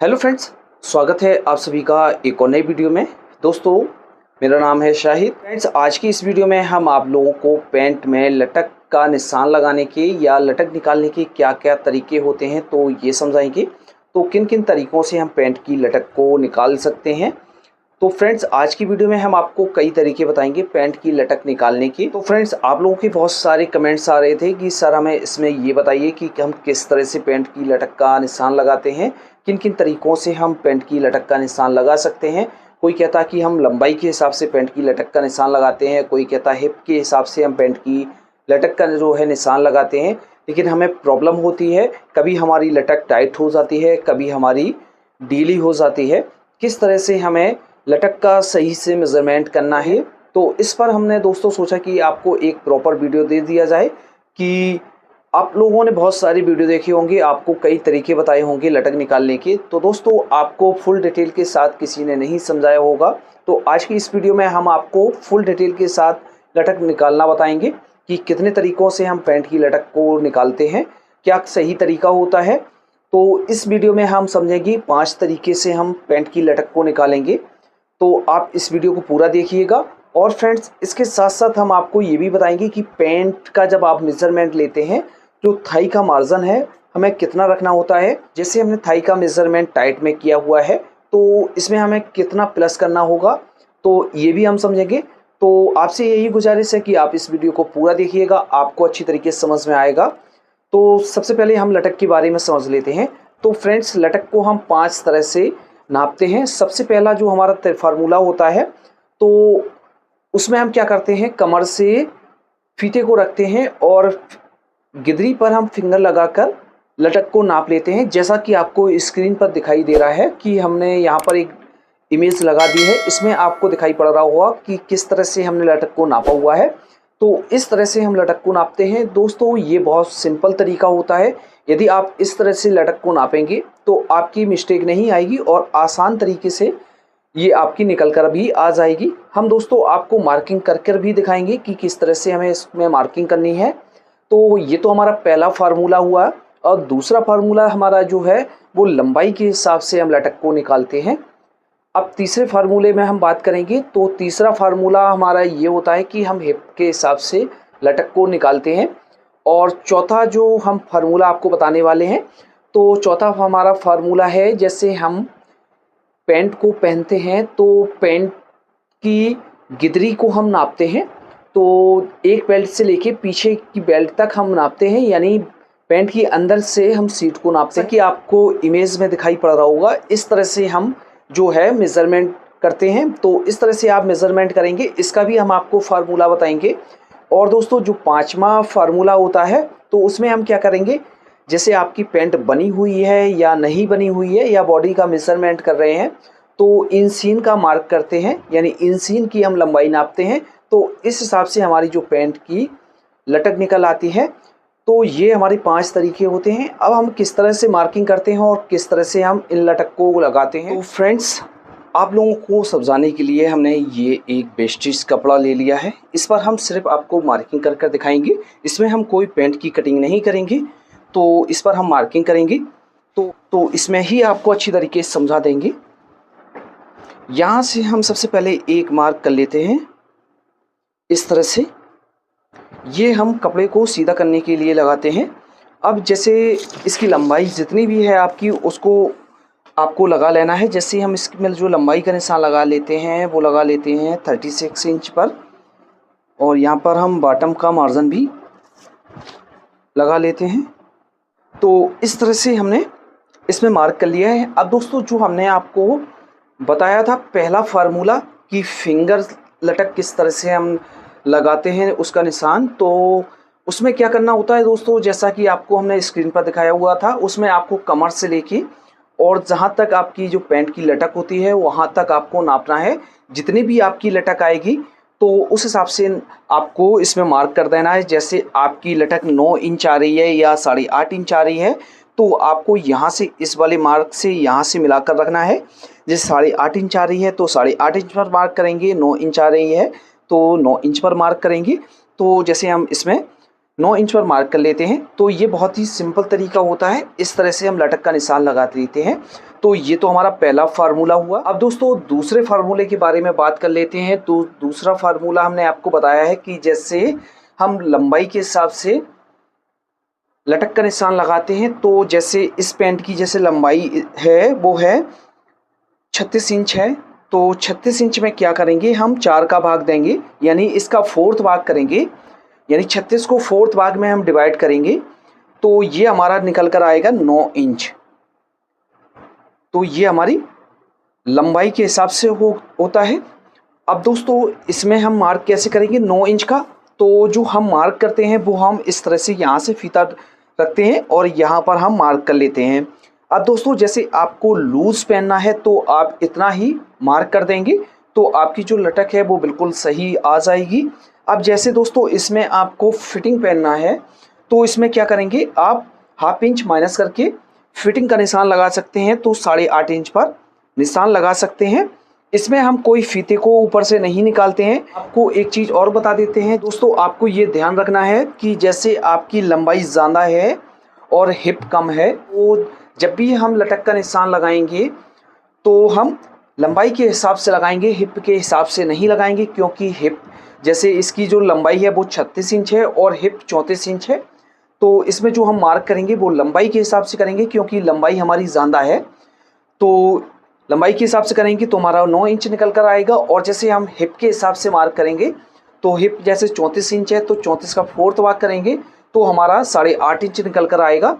Hello friends, स्वागत है आप सभी का एक और नई वीडियो में। दोस्तों, मेरा नाम है शाहिद। फ्रेंड्स, आज की इस वीडियो में हम आप लोगों को पैंट में लटक का निशान लगाने के या लटक निकालने के क्या क्या तरीके होते हैं तो ये समझाएंगे। तो किन किन तरीक़ों से हम पैंट की लटक को निकाल सकते हैं। तो फ्रेंड्स, आज की वीडियो में हम आपको कई तरीके बताएंगे पैंट की लटक निकालने की। तो फ्रेंड्स, आप लोगों के बहुत सारे कमेंट्स आ रहे थे कि सर हमें इसमें ये बताइए कि हम किस तरह से पैंट की लटक का निशान लगाते हैं, किन किन तरीक़ों से हम पैंट की लटक का निशान लगा सकते हैं। कोई कहता है कि हम लंबाई के हिसाब से पैंट की लटक का निशान लगाते हैं, कोई कहता है हिप के हिसाब से हम पैंट की लटक का जो है निशान लगाते हैं। लेकिन हमें प्रॉब्लम होती है, कभी हमारी लटक टाइट हो जाती है, कभी हमारी ढीली हो जाती है। किस तरह से हमें लटक का सही से मेज़रमेंट करना है, तो इस पर हमने दोस्तों सोचा कि आपको एक प्रॉपर वीडियो दे दिया जाए। कि आप लोगों ने बहुत सारी वीडियो देखी होंगी, आपको कई तरीके बताए होंगे लटक निकालने के, तो दोस्तों आपको फुल डिटेल के साथ किसी ने नहीं समझाया होगा। तो आज की इस वीडियो में हम आपको फुल डिटेल के साथ लटक निकालना बताएंगे कि कितने तरीक़ों से हम पैंट की लटक को निकालते हैं, क्या सही तरीका होता है। तो इस वीडियो में हम समझेंगे 5 तरीके से हम पैंट की लटक को निकालेंगे। तो आप इस वीडियो को पूरा देखिएगा। और फ्रेंड्स, इसके साथ साथ हम आपको ये भी बताएंगे कि पैंट का जब आप मेज़रमेंट लेते हैं, जो थाई का मार्जिन है हमें कितना रखना होता है। जैसे हमने थाई का मेज़रमेंट टाइट में किया हुआ है, तो इसमें हमें कितना प्लस करना होगा, तो ये भी हम समझेंगे। तो आपसे यही गुजारिश है कि आप इस वीडियो को पूरा देखिएगा, आपको अच्छी तरीके से समझ में आएगा। तो सबसे पहले हम लटक के बारे में समझ लेते हैं। तो फ्रेंड्स, लटक को हम 5 तरह से नापते हैं। सबसे पहला जो हमारा फार्मूला होता है, तो उसमें हम क्या करते हैं, कमर से फीते को रखते हैं और गिदरी पर हम फिंगर लगाकर लटक को नाप लेते हैं। जैसा कि आपको स्क्रीन पर दिखाई दे रहा है कि हमने यहाँ पर एक इमेज लगा दी है, इसमें आपको दिखाई पड़ रहा होगा कि किस तरह से हमने लटक को नापा हुआ है। तो इस तरह से हम लटक को नापते हैं। दोस्तों, ये बहुत सिंपल तरीका होता है। यदि आप इस तरह से लटक को नापेंगे तो आपकी मिस्टेक नहीं आएगी और आसान तरीके से ये आपकी निकल कर भी आ जाएगी। हम दोस्तों आपको मार्किंग कर कर भी दिखाएंगे कि किस तरह से हमें इसमें मार्किंग करनी है। तो ये तो हमारा पहला फार्मूला हुआ। और दूसरा फार्मूला हमारा जो है वो लंबाई के हिसाब से हम लटक को निकालते हैं। अब तीसरे फार्मूले में हम बात करेंगे, तो तीसरा फार्मूला हमारा ये होता है कि हम हिप के हिसाब से लटक को निकालते हैं। और चौथा जो हम फार्मूला आपको बताने वाले हैं, तो चौथा हमारा फार्मूला है, जैसे हम पैंट को पहनते हैं तो पैंट की गिदरी को हम नापते हैं। तो एक बेल्ट से लेके पीछे की बेल्ट तक हम नापते हैं, यानी पैंट की अंदर से हम सीट को नापते हैं। कि आपको इमेज में दिखाई पड़ रहा होगा, इस तरह से हम जो है मेज़रमेंट करते हैं। तो इस तरह से आप मेज़रमेंट करेंगे, इसका भी हम आपको फार्मूला बताएंगे। और दोस्तों, जो 5वां फार्मूला होता है, तो उसमें हम क्या करेंगे, जैसे आपकी पैंट बनी हुई है या नहीं बनी हुई है, या बॉडी का मेज़रमेंट कर रहे हैं, तो इंसीन का मार्क करते हैं, यानी इंसीन की हम लंबाई नापते हैं। तो इस हिसाब से हमारी जो पैंट की लटक निकल आती है। तो ये हमारे 5 तरीके होते हैं। अब हम किस तरह से मार्किंग करते हैं और किस तरह से हम इन लटक को लगाते हैं, तो फ्रेंड्स आप लोगों को समझाने के लिए हमने ये एक वेस्टेज कपड़ा ले लिया है। इस पर हम सिर्फ आपको मार्किंग कर कर दिखाएंगे, इसमें हम कोई पैंट की कटिंग नहीं करेंगे। तो इस पर हम मार्किंग करेंगे, तो इसमें ही आपको अच्छी तरीके से समझा देंगे। यहाँ से हम सबसे पहले एक मार्क कर लेते हैं इस तरह से। ये हम कपड़े को सीधा करने के लिए लगाते हैं। अब जैसे इसकी लंबाई जितनी भी है आपकी, उसको आपको लगा लेना है। जैसे हम इसमें जो लंबाई का निशान लगा लेते हैं, वो लगा लेते हैं 36 इंच पर। और यहाँ पर हम बॉटम का मार्जिन भी लगा लेते हैं। तो इस तरह से हमने इसमें मार्क कर लिया है। अब दोस्तों, जो हमने आपको बताया था पहला फार्मूला कि फिंगर लटक किस तरह से हम लगाते हैं उसका निशान, तो उसमें क्या करना होता है दोस्तों, जैसा कि आपको हमने स्क्रीन पर दिखाया हुआ था, उसमें आपको कमर से लेके और जहाँ तक आपकी जो पैंट की लटक होती है वहाँ तक आपको नापना है। जितनी भी आपकी लटक आएगी, तो उस हिसाब से आपको इसमें मार्क कर देना है। जैसे आपकी लटक 9 इंच आ रही है या 8.5 इंच आ रही है, तो आपको यहाँ से इस वाले मार्क से यहाँ से मिलाकर रखना है। जैसे 8.5 इंच आ रही है तो 8.5 इंच पर मार्क करेंगे, 9 इंच आ रही है तो 9 इंच पर मार्क करेंगे। तो जैसे हम इसमें 9 इंच पर मार्क कर लेते हैं। तो ये बहुत ही सिंपल तरीका होता है, इस तरह से हम लटक का निशान लगा देते हैं। तो ये तो हमारा पहला फार्मूला हुआ। अब दोस्तों दूसरे फार्मूले के बारे में बात कर लेते हैं। तो दूसरा फार्मूला हमने आपको बताया है कि जैसे हम लंबाई के हिसाब से लटक का निशान लगाते हैं, तो जैसे इस पैंट की जैसे लंबाई है वो है 36 इंच है, तो 36 इंच में क्या करेंगे, हम 4 का भाग देंगे, यानी इसका 4th भाग करेंगे, यानी 36 को 4th भाग में हम डिवाइड करेंगे, तो ये हमारा निकल कर आएगा 9 इंच। तो ये हमारी लंबाई के हिसाब से होता है। अब दोस्तों इसमें हम मार्क कैसे करेंगे 9 इंच का, तो जो हम मार्क करते हैं वो हम इस तरह से यहाँ से फीता रखते हैं और यहाँ पर हम मार्क कर लेते हैं। अब दोस्तों जैसे आपको लूज पहनना है तो आप इतना ही मार्क कर देंगे, तो आपकी जो लटक है वो बिल्कुल सही आ जाएगी। अब जैसे दोस्तों इसमें आपको फिटिंग पहनना है, तो इसमें क्या करेंगे, आप ½ इंच माइनस करके फिटिंग का निशान लगा सकते हैं, तो 8.5 इंच पर निशान लगा सकते हैं। इसमें हम कोई फीते को ऊपर से नहीं निकालते हैं। आपको एक चीज़ और बता देते हैं दोस्तों, आपको ये ध्यान रखना है कि जैसे आपकी लंबाई ज़्यादा है और हिप कम है, तो जब भी हम लटक का निशान लगाएंगे तो हम लंबाई के हिसाब से लगाएंगे, हिप के हिसाब से नहीं लगाएंगे, क्योंकि हिप जैसे इसकी जो लंबाई है वो 36 इंच है और हिप 34 इंच है, तो इसमें जो हम मार्क करेंगे वो लंबाई के हिसाब से करेंगे, क्योंकि लंबाई हमारी ज़्यादा है, तो लंबाई के हिसाब से करेंगे तो हमारा 9 इंच निकल कर आएगा। और जैसे हम हिप के हिसाब से मार्क करेंगे, तो हिप जैसे 34 इंच है, तो 34 का 4th भाग करेंगे तो हमारा 8.5 इंच निकल कर आएगा।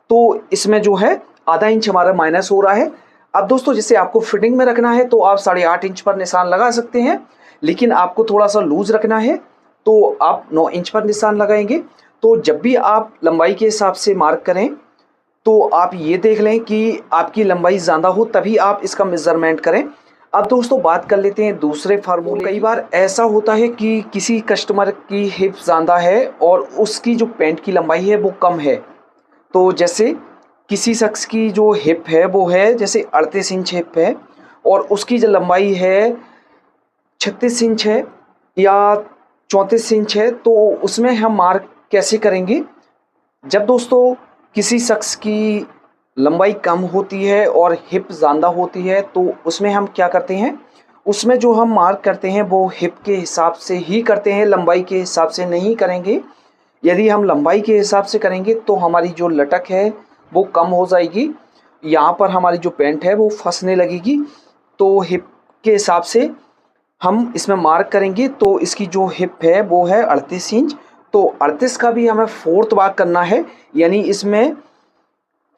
तो इसमें जो है ½ इंच हमारा माइनस हो रहा है। अब दोस्तों जैसे आपको फिटिंग में रखना है तो आप 8.5 इंच पर निशान लगा सकते हैं, लेकिन आपको थोड़ा सा लूज रखना है तो आप 9 इंच पर निशान लगाएंगे। तो जब भी आप लंबाई के हिसाब से मार्क करें तो आप ये देख लें कि आपकी लंबाई ज़्यादा हो, तभी आप इसका मेज़रमेंट करें। अब दोस्तों बात कर लेते हैं दूसरे फार्मूले। कई बार ऐसा होता है कि किसी कस्टमर की हिप ज़्यादा है और उसकी जो पैंट की लंबाई है वो कम है। तो जैसे किसी शख्स की जो हिप है वो है जैसे 38 इंच हिप है और उसकी जो लंबाई है 36 इंच है या 34 इंच है, तो उसमें हम मार्क कैसे करेंगे। जब दोस्तों किसी शख्स की लंबाई कम होती है और हिप ज़्यादा होती है, तो उसमें हम क्या करते हैं, उसमें जो हम मार्क करते हैं वो हिप के हिसाब से ही करते हैं, लंबाई के हिसाब से नहीं करेंगे। यदि हम लंबाई के हिसाब से करेंगे तो हमारी जो लटक है वो कम हो जाएगी, यहाँ पर हमारी जो पैंट है वो फंसने लगेगी। तो हिप के हिसाब से हम इसमें मार्क करेंगे, तो इसकी जो हिप है वो है 38 इंच, तो 38 का भी हमें 4th भाग करना है, यानी इसमें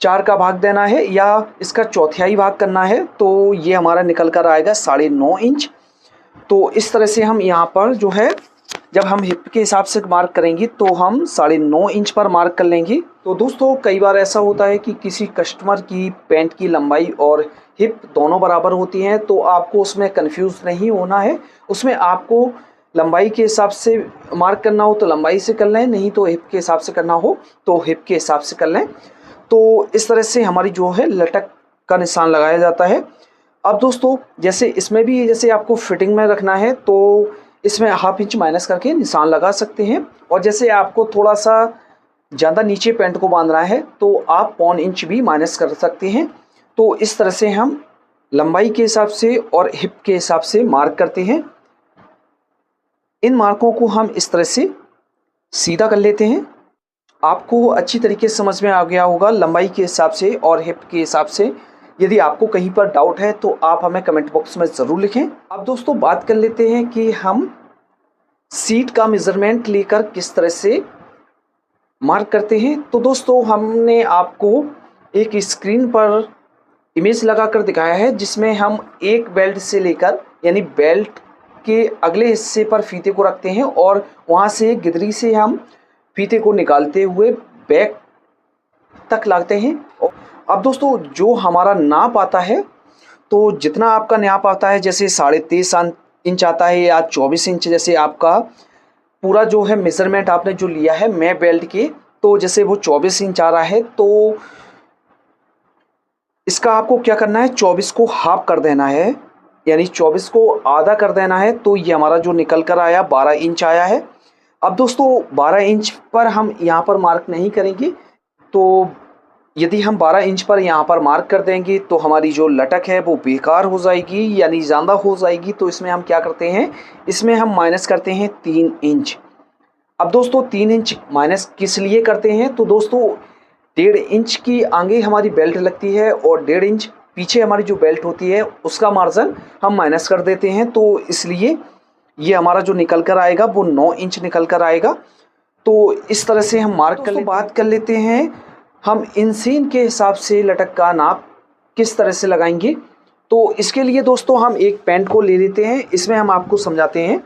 4 का भाग देना है या इसका 4थाई भाग करना है, तो ये हमारा निकल कर आएगा 9.5 इंच। तो इस तरह से हम यहाँ पर जो है जब हम हिप के हिसाब से मार्क करेंगे तो हम 9.5 इंच पर मार्क कर लेंगे। तो दोस्तों कई बार ऐसा होता है कि किसी कस्टमर की पैंट की लंबाई और हिप दोनों बराबर होती हैं, तो आपको उसमें कंफ्यूज नहीं होना है। उसमें आपको लंबाई के हिसाब से मार्क करना हो तो लंबाई से कर लें, नहीं तो हिप के हिसाब से करना हो तो हिप के हिसाब से कर लें। तो इस तरह से हमारी जो है लटक का निशान लगाया जाता है। अब दोस्तों जैसे इसमें भी जैसे आपको फिटिंग में रखना है तो इसमें ½ इंच माइनस करके निशान लगा सकते हैं, और जैसे आपको थोड़ा सा ज़्यादा नीचे पैंट को बांधना है तो आप 1/4 इंच भी माइनस कर सकते हैं। तो इस तरह से हम लंबाई के हिसाब से और हिप के हिसाब से मार्क करते हैं। इन मार्कों को हम इस तरह से सीधा कर लेते हैं। आपको अच्छी तरीके से समझ में आ गया होगा लंबाई के हिसाब से और हिप के हिसाब से। यदि आपको कहीं पर डाउट है तो आप हमें कमेंट बॉक्स में ज़रूर लिखें। अब दोस्तों बात कर लेते हैं कि हम सीट का मेज़रमेंट लेकर किस तरह से मार्क करते हैं। तो दोस्तों हमने आपको एक स्क्रीन पर इमेज लगाकर दिखाया है, जिसमें हम एक बेल्ट से लेकर यानी बेल्ट के अगले हिस्से पर फीते को रखते हैं और वहाँ से गिदरी से हम फीते को निकालते हुए बैक तक लाते हैं। अब दोस्तों जो हमारा नाप आता है, तो जितना आपका नाप आता है, जैसे 23.5 इंच आता है या 24 इंच, जैसे आपका पूरा जो है मेज़रमेंट आपने जो लिया है मैं बेल्ट के, तो जैसे वो 24 इंच आ रहा है, तो इसका आपको क्या करना है, 24 को हाफ कर देना है, यानी 24 को आधा कर देना है। तो ये हमारा जो निकल कर आया 12 इंच आया है। अब दोस्तों 12 इंच पर हम यहाँ पर मार्क नहीं करेंगे, तो यदि हम 12 इंच पर यहाँ पर मार्क कर देंगे तो हमारी जो लटक है वो बेकार हो जाएगी यानी ज़्यादा हो जाएगी। तो इसमें हम क्या करते हैं, इसमें हम माइनस करते हैं 3 इंच। अब दोस्तों 3 इंच माइनस किस लिए करते हैं, तो दोस्तों 1.5 इंच की आगे हमारी बेल्ट लगती है और 1.5 इंच पीछे हमारी जो बेल्ट होती है उसका मार्जिन हम माइनस कर देते हैं। तो इसलिए ये हमारा जो निकल कर आएगा वो 9 इंच निकल कर आएगा। तो इस तरह से हम मार्क कर बात कर लेते हैं हम इंसीन के हिसाब से लटक का नाप किस तरह से लगाएंगे। तो इसके लिए दोस्तों हम एक पेंट को ले लेते हैं, इसमें हम आपको समझाते हैं।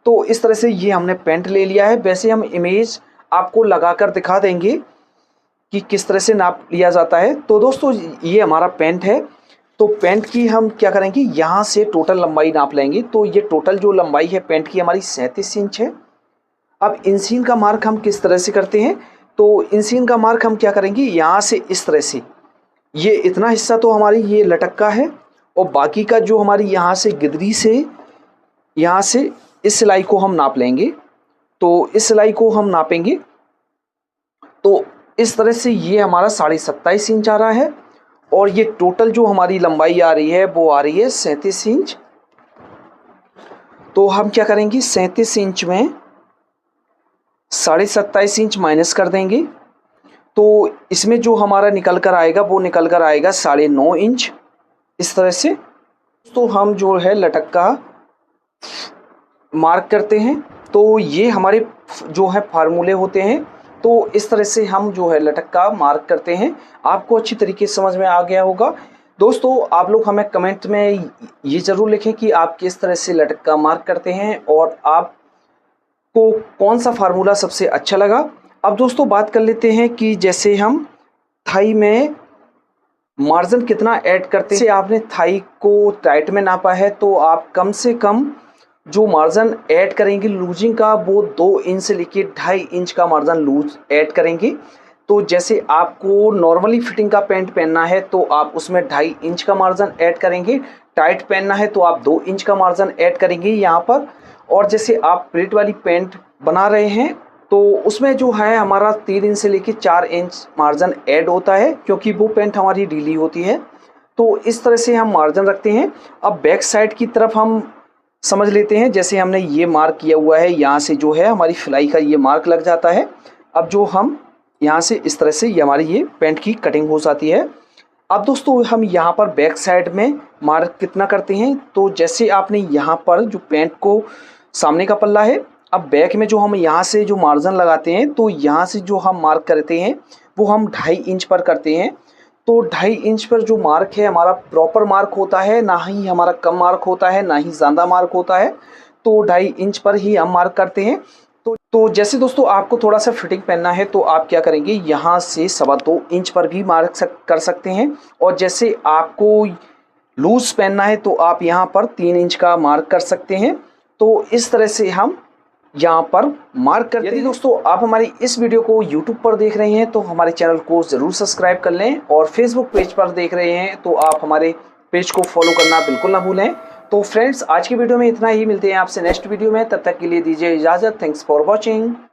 तो इस तरह से ये हमने पेंट ले लिया है। वैसे हम इमेज आपको लगाकर दिखा देंगे कि किस तरह से नाप लिया जाता है। तो दोस्तों ये हमारा पेंट है। तो पेंट की हम क्या करेंगे, यहाँ से टोटल लंबाई नाप लेंगे। तो ये टोटल जो लंबाई है पेंट की हमारी 37 इंच है। अब इंसीन का मार्क हम किस तरह से करते हैं, तो इंसीन का मार्क हम क्या करेंगे, यहाँ से इस तरह से ये इतना हिस्सा तो हमारी ये लटक का है और बाकी का जो हमारी यहाँ से गिदरी से यहाँ से इस सिलाई को हम नाप लेंगे। तो इस सिलाई को हम नापेंगे तो इस तरह से ये हमारा 27.5 इंच आ रहा है और ये टोटल जो हमारी लंबाई आ रही है वो आ रही है 37 इंच। तो हम क्या करेंगे, 37 इंच में 27.5 इंच माइनस कर देंगे। तो इसमें जो हमारा निकल कर आएगा वो निकल कर आएगा 9.5 इंच इस तरह से। तो हम जो है लटक का मार्क करते हैं। तो ये हमारे जो है फार्मूले होते हैं। तो इस तरह से हम जो है लटक का मार्क करते हैं। आपको अच्छी तरीके से समझ में आ गया होगा। दोस्तों आप लोग हमें कमेंट में ये ज़रूर लिखें कि आप किस तरह से लटक का मार्क करते हैं और आपको कौन सा फार्मूला सबसे अच्छा लगा। अब दोस्तों बात कर लेते हैं कि जैसे हम थाई में मार्जिन कितना ऐड करते हैं। जैसे आपने थाई को टाइट में नापा है तो आप कम से कम जो मार्जिन ऐड करेंगे लूजिंग का वो 2 इंच से लेके 2.5 इंच का मार्जिन लूज ऐड करेंगे। तो जैसे आपको नॉर्मली फिटिंग का पैंट पहनना है तो आप उसमें 2.5 इंच का मार्जिन ऐड करेंगे। टाइट पहनना है तो आप 2 इंच का मार्जिन ऐड करेंगे यहाँ पर। और जैसे आप प्लेट वाली पैंट बना रहे हैं तो उसमें जो है हमारा 3 इंच से लेके 4 इंच मार्जिन ऐड होता है क्योंकि वो पैंट हमारी ढीली होती है। तो इस तरह से हम मार्जिन रखते हैं। अब बैक साइड की तरफ हम समझ लेते हैं। जैसे हमने ये मार्क किया हुआ है, यहाँ से जो है हमारी सिलाई का ये मार्क लग जाता है। अब जो हम यहाँ से इस तरह से ये हमारी ये पैंट की कटिंग हो जाती है। अब दोस्तों हम यहाँ पर बैक साइड में मार्क कितना करते हैं, तो जैसे आपने यहाँ पर जो पैंट को सामने का पल्ला है, अब बैक में जो हम यहाँ से जो मार्जिन लगाते हैं तो यहाँ से जो हम मार्क करते हैं वो हम 2.5 इंच पर करते हैं। तो 2.5 इंच पर जो मार्क है हमारा प्रॉपर मार्क होता है, ना ही हमारा कम मार्क होता है ना ही ज़्यादा मार्क होता है। तो 2.5 इंच पर ही हम मार्क करते हैं। तो जैसे दोस्तों आपको थोड़ा सा फिटिंग पहनना है तो आप क्या करेंगे, यहाँ से 2.25 इंच पर भी मार्क कर सकते हैं। और जैसे आपको लूज पहनना है तो आप यहाँ पर 3 इंच का मार्क कर सकते हैं। तो इस तरह से हम यहाँ पर मार्क करते हैं। यदि दोस्तों आप हमारी इस वीडियो को YouTube पर देख रहे हैं तो हमारे चैनल को ज़रूर सब्सक्राइब कर लें और Facebook पेज पर देख रहे हैं तो आप हमारे पेज को फॉलो करना बिल्कुल ना भूलें। तो फ्रेंड्स आज की वीडियो में इतना ही, मिलते हैं आपसे नेक्स्ट वीडियो में। तब तक के लिए दीजिए इजाज़त। Thanks for watching.